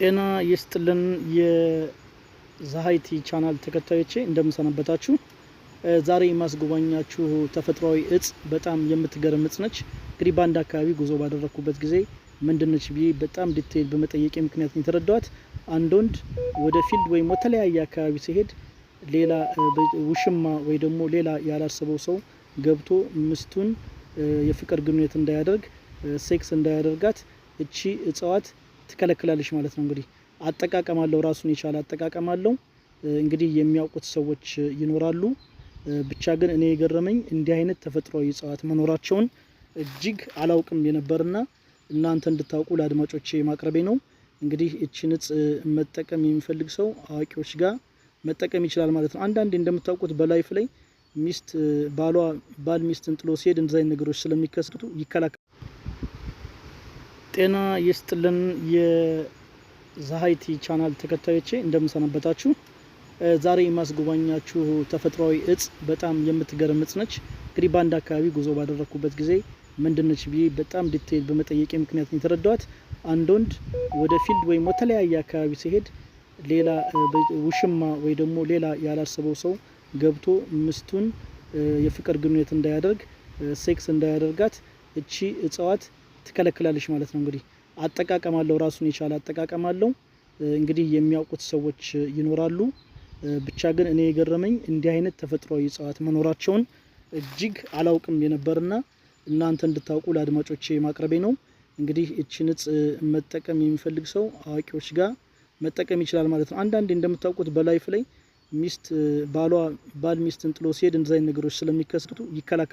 ጤና ይስጥልን የዛሃይቲ ቻናል ተከታዮቼ እንደምሰነበታችሁ። ዛሬ ማስጎባኛችሁ ተፈጥሯዊ እጽ በጣም የምትገርም እጽ ነች። እንግዲህ በአንድ አካባቢ ጉዞ ባደረኩበት ጊዜ ምንድነች ብዬ በጣም ዲቴይል በመጠየቅ ምክንያት ነው የተረዳኋት። አንድ ወንድ ወደ ፊልድ ወይም ወተለያየ አካባቢ ሲሄድ ሌላ ውሽማ ወይ ደግሞ ሌላ ያላሰበው ሰው ገብቶ ምስቱን የፍቅር ግንኙነት እንዳያደርግ ሴክስ እንዳያደርጋት እቺ እጽዋት ትከለክላለች ማለት ነው። እንግዲህ አጠቃቀም አለው፣ ራሱን የቻለ አጠቃቀም አለው። እንግዲህ የሚያውቁት ሰዎች ይኖራሉ። ብቻ ግን እኔ የገረመኝ እንዲህ አይነት ተፈጥሯዊ እጽዋት መኖራቸውን እጅግ አላውቅም የነበርና እናንተ እንድታውቁ ለአድማጮቼ ማቅረቤ ነው። እንግዲህ እቺን እጽ መጠቀም የሚፈልግ ሰው አዋቂዎች ጋር መጠቀም ይችላል ማለት ነው። አንዳንዴ እንደምታውቁት በላይፍ ላይ ሚስት ባል ሚስትን ጥሎ ሲሄድ እንደዛ አይነት ነገሮች ስለሚከሰቱ ይከላከላል። ጤና ይስጥልን የዛሃይቲ ቻናል ተከታዮቼ እንደምሰነበታችሁ። ዛሬ ማስጎባኛችሁ ተፈጥሯዊ እጽ በጣም የምትገርም እጽ ነች። እንግዲህ በአንድ አካባቢ ጉዞ ባደረኩበት ጊዜ ምንድነች ብዬ በጣም ዲቴይል በመጠየቅ ምክንያት ነው የተረዳኋት። አንድ ወንድ ወደ ፊልድ ወይም ወተለያየ አካባቢ ሲሄድ ሌላ ውሽማ ወይ ደግሞ ሌላ ያላሰበው ሰው ገብቶ ምስቱን የፍቅር ግንኙነት እንዳያደርግ ሴክስ እንዳያደርጋት እቺ እጽዋት ትከለክላለች ማለት ነው። እንግዲህ አጠቃቀም አለው፣ ራሱን የቻለ አጠቃቀም አለው። እንግዲህ የሚያውቁት ሰዎች ይኖራሉ። ብቻ ግን እኔ የገረመኝ እንዲህ አይነት ተፈጥሯዊ እጽዋት መኖራቸውን እጅግ አላውቅም የነበርና እናንተ እንድታውቁ ለአድማጮቼ ማቅረቤ ነው። እንግዲህ እቺን እጽ መጠቀም የሚፈልግ ሰው አዋቂዎች ጋር መጠቀም ይችላል ማለት ነው። አንዳንዴ እንደምታውቁት በላይፍ ላይ ባል ሚስትን ጥሎ ሲሄድ እንደዛ አይነት ነገሮች ስለሚከሰቱ ይከላከላል።